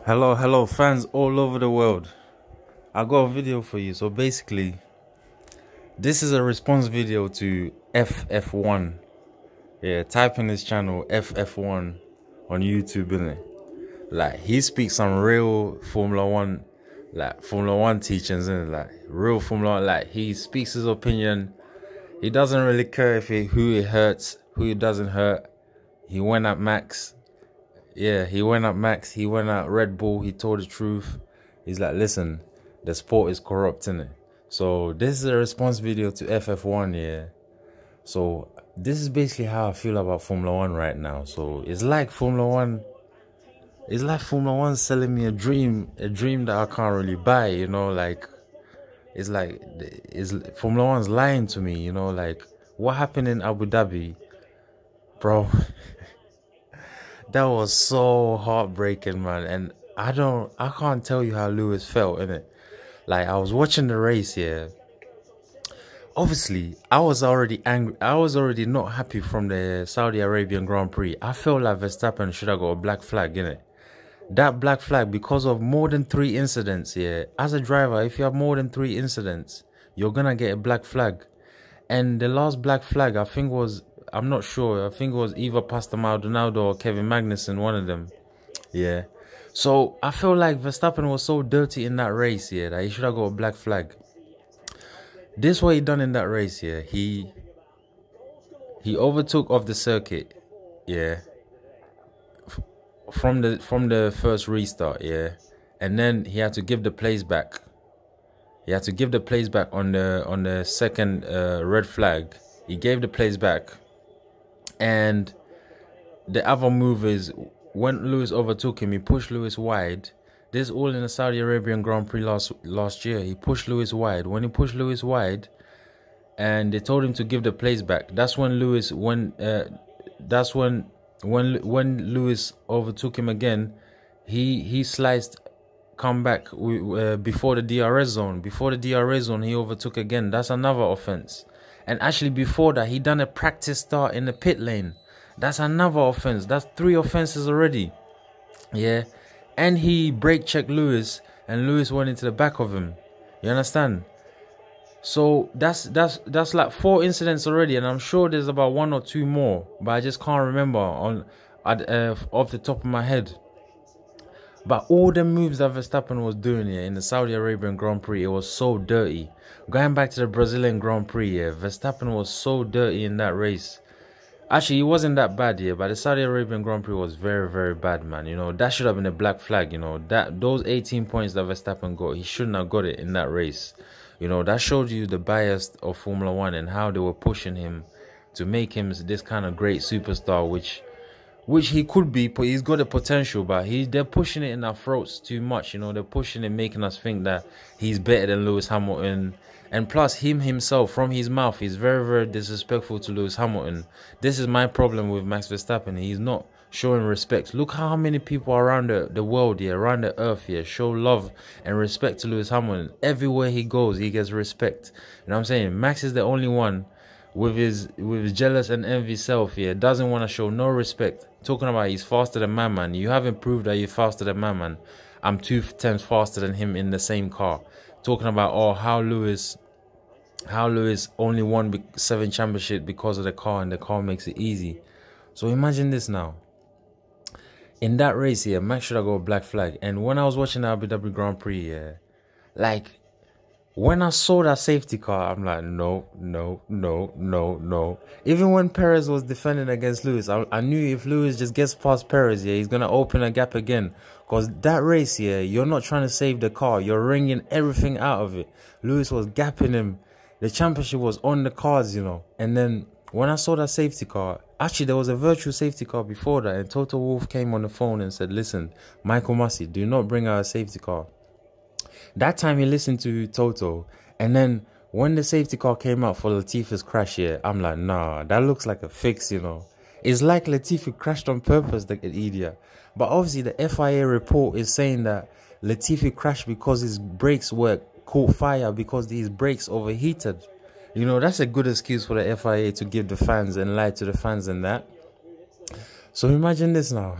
Hello fans all over the world. I got a video for you. So basically, this is a response video to FF1. Yeah, type in his channel FF1 on YouTube, innit? Like, he speaks some real Formula 1, like Formula 1 teachings, innit? Like real Formula 1, like he speaks his opinion. He doesn't really care who it hurts, who it doesn't hurt. He went at Max. Yeah, he went at Max. He went at Red Bull. He told the truth. He's like, listen, the sport is corrupt, innit? So this is a response video to FF1, yeah. So this is basically how I feel about Formula 1 right now. So it's like Formula 1 selling me a dream that I can't really buy, you know, like it's like Formula 1's lying to me, you know, like what happened in Abu Dhabi, bro. That was so heartbreaking, man. And I can't tell you how Lewis felt, innit? Like, I was watching the race, yeah. Obviously, I was already angry. I was already not happy from the Saudi Arabian Grand Prix. I felt like Vestappen should have got a black flag, innit? That black flag, because of more than 3 incidents, yeah. As a driver, if you have more than 3 incidents, you're gonna get a black flag. And the last black flag, I think was, I'm not sure, I think it was either Pastor Maldonado or Kevin Magnussen, one of them. Yeah. So I feel like Verstappen was so dirty in that race, yeah, that he should have got a black flag. This what he done in that race, yeah. He overtook off the circuit, yeah. From the first restart, yeah. And then he had to give the place back. He had to give the place back on the second red flag. He gave the place back. And the other move is, when Lewis overtook him, he pushed Lewis wide. This all in the Saudi Arabian Grand Prix last year. He pushed Lewis wide. When he pushed Lewis wide, and they told him to give the place back, that's when Lewis when Lewis overtook him again. He sliced, come back before the DRS zone. Before the DRS zone, he overtook again. That's another offense. And actually before that, he done a practice start in the pit lane. That's another offense. That's 3 offenses already. Yeah. And he brake checked Lewis, and Lewis went into the back of him. You understand? So that's like 4 incidents already, and I'm sure there's about 1 or 2 more, but I just can't remember off the top of my head. But all the moves that Verstappen was doing here in the Saudi Arabian Grand Prix, it was so dirty. Going back to the Brazilian Grand Prix, yeah, Verstappen was so dirty in that race. Actually, it wasn't that bad, yeah, but the Saudi Arabian Grand Prix was very, very bad, man. You know, that should have been a black flag, you know. Those 18 points that Verstappen got, he shouldn't have got it in that race. You know, that showed you the bias of Formula 1 and how they were pushing him to make him this kind of great superstar, which he could be, but he's got the potential, but they're pushing it in our throats too much, you know. They're pushing it, making us think that he's better than Lewis Hamilton. And plus, himself, from his mouth, he's very, very disrespectful to Lewis Hamilton. This is my problem with Max Verstappen. He's not showing respect. Look how many people around the world here, around the earth here, show love and respect to Lewis Hamilton. Everywhere he goes, he gets respect. You know what I'm saying? Max is the only one with his jealous and envy self here, doesn't want to show no respect. Talking about he's faster than my man. You haven't proved that you're faster than my man. I'm 2 times faster than him in the same car. Talking about, oh, how Lewis only won 7 championships because of the car, and the car makes it easy. So imagine this now. In that race here, Max should have got a black flag. And when I was watching the Abu Dhabi Grand Prix, yeah, like, when I saw that safety car, I'm like, no. Even when Perez was defending against Lewis, I knew if Lewis just gets past Perez, yeah, he's going to open a gap again. Because that race, yeah, you're not trying to save the car. You're wringing everything out of it. Lewis was gapping him. The championship was on the cards, you know. And then when I saw that safety car, actually, there was a virtual safety car before that. And Toto Wolff came on the phone and said, listen, Michael Massey, do not bring out a safety car. That time he listened to Toto, and then when the safety car came out for Latifi's crash here, I'm like, nah, that looks like a fix, you know. It's like Latifi crashed on purpose, the idiot. But obviously the FIA report is saying that Latifi crashed because his brakes caught fire because his brakes overheated. You know, that's a good excuse for the FIA to give the fans and lie to the fans and that. So imagine this now.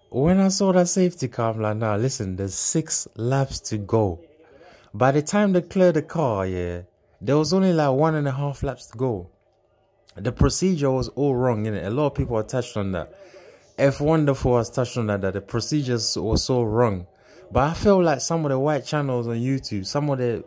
When I saw that safety car, I'm like, nah, listen, there's 6 laps to go. By the time they cleared the car, yeah, there was only like 1.5 laps to go. The procedure was all wrong, innit? A lot of people have touched on that. F Wonderful has touched on that the procedures were so wrong. But I feel like some of the white channels on YouTube, some of the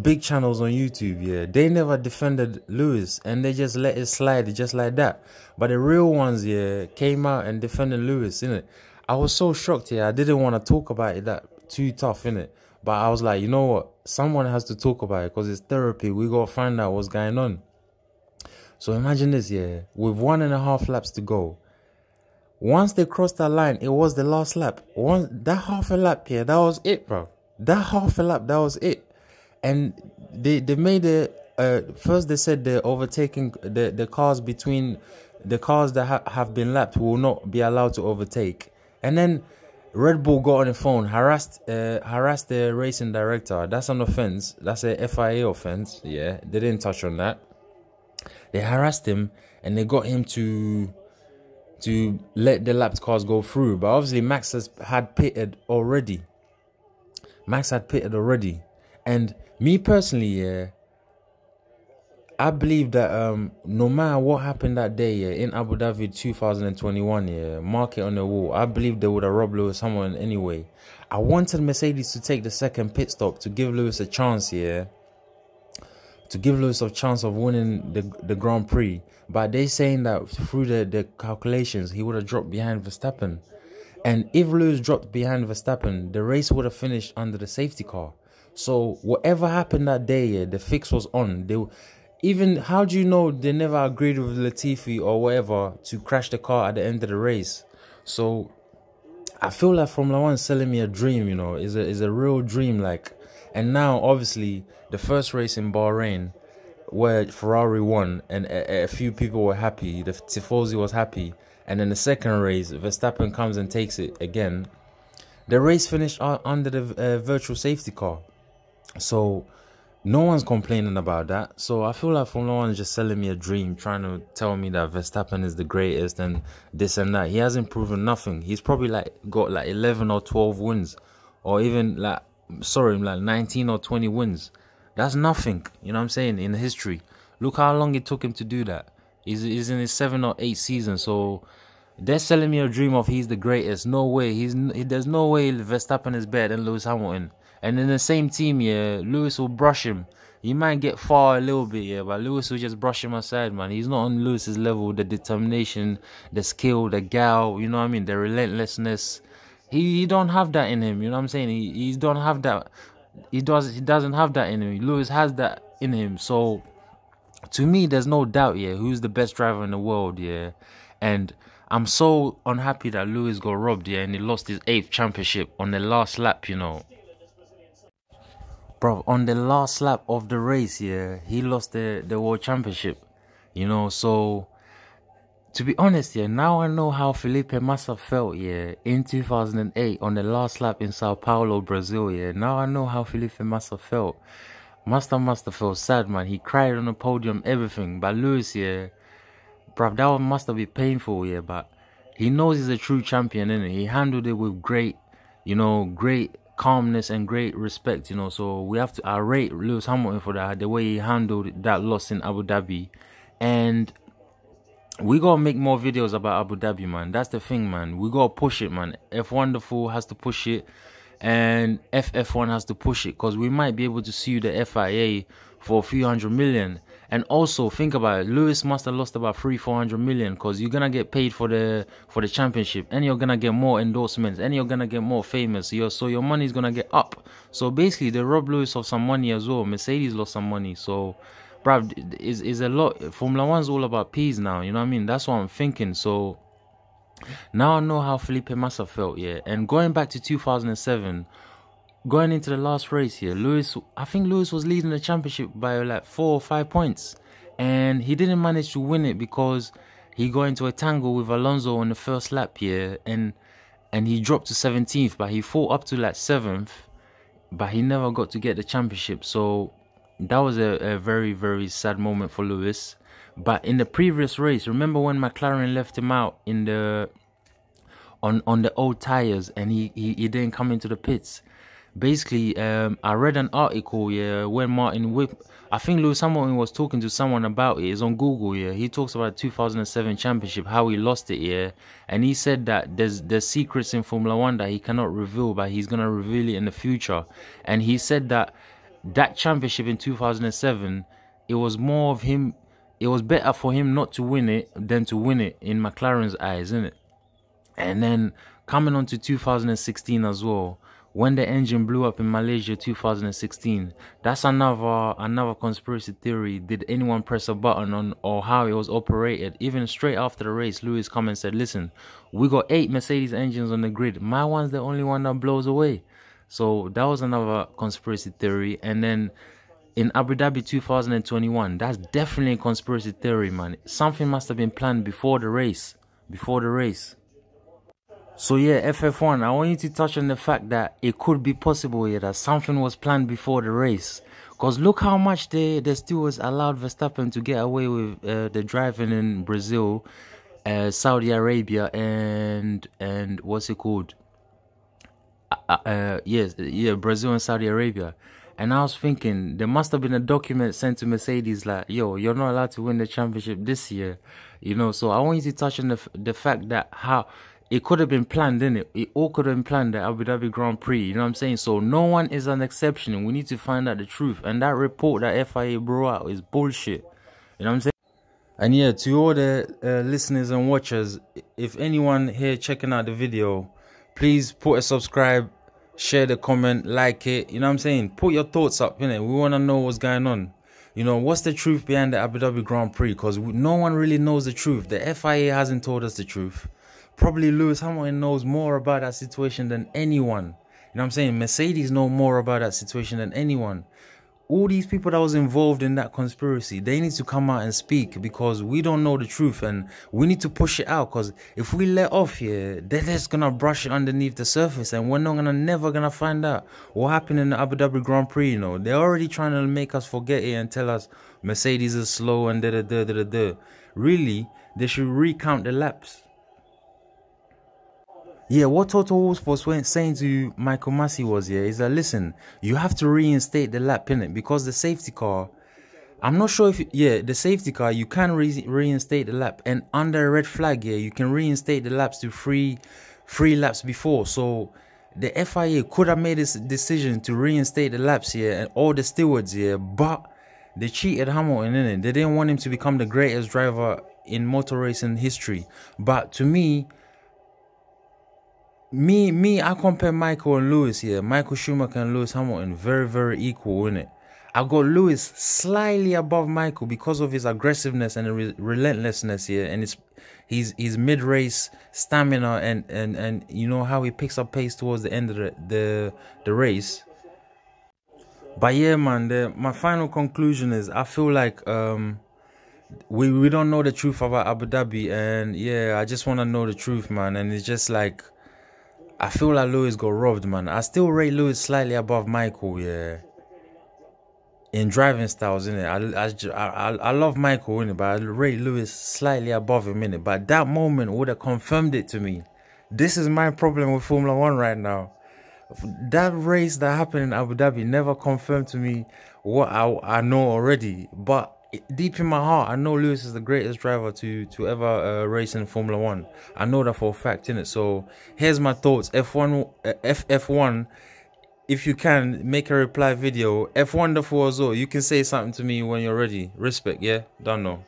big channels on YouTube, yeah, they never defended Lewis and they just let it slide just like that. But the real ones, yeah, came out and defended Lewis, innit? I was so shocked, yeah. I didn't want to talk about it that too tough, innit? But I was like, you know what? Someone has to talk about it because it's therapy. We got to find out what's going on. So imagine this, yeah, with 1.5 laps to go. Once they crossed that line, it was the last lap. That half a lap, yeah, that was it, bro. That half a lap, that was it. And they made it, first they said they're overtaking the cars between the cars that have been lapped will not be allowed to overtake. And then Red Bull got on the phone, harassed the racing director. That's an offense. That's a FIA offense. Yeah, they didn't touch on that. They harassed him and they got him to let the lapped cars go through. But obviously Max had pitted already. And me personally, yeah, I believe that no matter what happened that day, yeah, in Abu Dhabi 2021, yeah, mark it on the wall, I believe they would have robbed Lewis Hamilton anyway. I wanted Mercedes to take the second pit stop to give Lewis a chance, yeah. To give Lewis a chance of winning the Grand Prix. But they saying that through the calculations, he would have dropped behind Vestappen. And if Lewis dropped behind Vestappen, the race would have finished under the safety car. So whatever happened that day, yeah, the fix was on. How do you know they never agreed with Latifi or whatever to crash the car at the end of the race? So I feel like Formula 1 is selling me a dream, you know. It's a real dream, like. And now, obviously, the first race in Bahrain, where Ferrari won, and a few people were happy. The Tifosi was happy. And then the second race, Verstappen comes and takes it again. The race finished under the virtual safety car. So no one's complaining about that. So I feel like Formula 1 is just selling me a dream, trying to tell me that Verstappen is the greatest and this and that. He hasn't proven nothing. He's probably got 11 or 12 wins, or even like 19 or 20 wins. That's nothing, you know what I'm saying, in history. Look how long it took him to do that. He's in his 7 or 8 seasons. So they're selling me a dream of he's the greatest. No way. There's no way Verstappen is better than Lewis Hamilton. And in the same team, yeah, Lewis will brush him. He might get far a little bit, yeah, but Lewis will just brush him aside, man. He's not on Lewis's level. The determination, the skill, the gal, you know what I mean, the relentlessness. He don't have that in him, you know what I'm saying? He don't have that. He doesn't have that in him. Lewis has that in him. So to me, there's no doubt, yeah, who's the best driver in the world, yeah. And I'm so unhappy that Lewis got robbed, yeah, and he lost his 8th championship on the last lap, you know. Bro, on the last lap of the race, yeah, he lost the world championship, you know. So to be honest, yeah, now I know how Felipe must have felt, yeah, in 2008 on the last lap in Sao Paulo, Brazil, yeah. Now I know how Felipe must have felt. Must have felt sad, man. He cried on the podium, everything. But Lewis, yeah, bro, that must have been painful, yeah. But he knows he's a true champion, innit? He handled it with great calmness and great respect, you know. So we have to rate Lewis Hamilton for that, the way he handled that loss in Abu Dhabi. And we gotta make more videos about Abu Dhabi, man. That's the thing, man. We gotta push it, man. F Wonderful has to push it, and FF1 has to push it, because we might be able to sue the FIA for a few $100 million. And also think about it, Lewis must have lost about $300-400 million, because you're gonna get paid for the championship, and you're gonna get more endorsements, and you're gonna get more famous. So your money's gonna get up. So basically they robbed Lewis of some money as well. Mercedes lost some money. So bruv, is a lot. Formula 1's all about peas now, you know what I mean? That's what I'm thinking. So now I know how Felipe Massa felt, yeah. And going back to 2007, going into the last race here, I think Lewis was leading the championship by like 4 or 5 points, and he didn't manage to win it because he got into a tangle with Alonso on the first lap here, and he dropped to 17th, but he fought up to like 7th, but he never got to get the championship. So that was a very, very sad moment for Lewis. But in the previous race, remember when McLaren left him out on on the old tires, and he didn't come into the pits. Basically, I read an article, yeah, when I think Lewis Hamilton was talking to someone about it. It's on Google, yeah. He talks about 2007 championship, how he lost it, yeah. And he said that there's secrets in Formula One that he cannot reveal, but he's gonna reveal it in the future. And he said that championship in 2007, it was more of him. It was better for him not to win it than to win it in McLaren's eyes, isn't it? And then coming on to 2016 as well, when the engine blew up in Malaysia 2016, that's another conspiracy theory. Did anyone press a button on, or how it was operated? Even straight after the race, Lewis come and said, listen, we got 8 Mercedes engines on the grid. My one's the only one that blows away. So that was another conspiracy theory. And then in Abu Dhabi 2021, that's definitely a conspiracy theory, man. Something must have been planned before the race. So yeah, FF1, I want you to touch on the fact that it could be possible here that something was planned before the race. Because look how much the stewards allowed Vestappen to get away with the driving in Brazil, Saudi Arabia, and what's it called? Brazil and Saudi Arabia. And I was thinking, there must have been a document sent to Mercedes like, yo, you're not allowed to win the championship this year. You know, so I want you to touch on the fact that how it could have been planned, didn't it? It all could have been planned at Abu Dhabi Grand Prix, you know what I'm saying? So no one is an exception, and we need to find out the truth. And that report that FIA brought out is bullshit, you know what I'm saying? And yeah, to all the listeners and watchers, if anyone here checking out the video, please put a subscribe, share the comment, like it, you know what I'm saying? Put your thoughts up, innit? We want to know what's going on. You know, what's the truth behind the Abu Dhabi Grand Prix? Because no one really knows the truth. The FIA hasn't told us the truth. Probably Lewis Hamilton knows more about that situation than anyone. You know what I'm saying? Mercedes know more about that situation than anyone. All these people that was involved in that conspiracy, they need to come out and speak, because we don't know the truth, and we need to push it out. Because if we let off here, they're just gonna brush it underneath the surface, and we're never gonna find out what happened in the Abu Dhabi Grand Prix. You know, they're already trying to make us forget it and tell us Mercedes is slow and da. Really, they should recount the laps. Yeah, what Toto Wolff was saying to Michael Massey was, yeah, is that, listen, you have to reinstate the lap, innit? Because the safety car, I'm not sure if, the safety car, you can reinstate the lap. And under a red flag, yeah, you can reinstate the laps to three laps before. So the FIA could have made this decision to reinstate the laps here, and all the stewards here, but they cheated Hamilton, innit? They didn't want him to become the greatest driver in motor racing history. But to me, I compare Michael and Lewis here. Michael Schumacher and Lewis Hamilton, very, very equal, innit? I got Lewis slightly above Michael because of his aggressiveness and relentlessness here, and his mid-race stamina, and you know how he picks up pace towards the end of the race. But yeah, man, my final conclusion is, I feel like we don't know the truth about Abu Dhabi, and yeah, I just want to know the truth, man. And it's just like, I feel like Lewis got robbed, man. I still rate Lewis slightly above Michael, yeah, in driving styles, innit? I love Michael, innit? But I rate Lewis slightly above him, innit? But that moment would have confirmed it to me. This is my problem with Formula One right now. That race that happened in Abu Dhabi never confirmed to me what I know already. But deep in my heart, I know Lewis is the greatest driver to ever race in Formula One. I know that for a fact, innit? So here's my thoughts. F1, if you can, make a reply video. F1 the 4 as well. You can say something to me when you're ready. Respect, yeah? Don't know.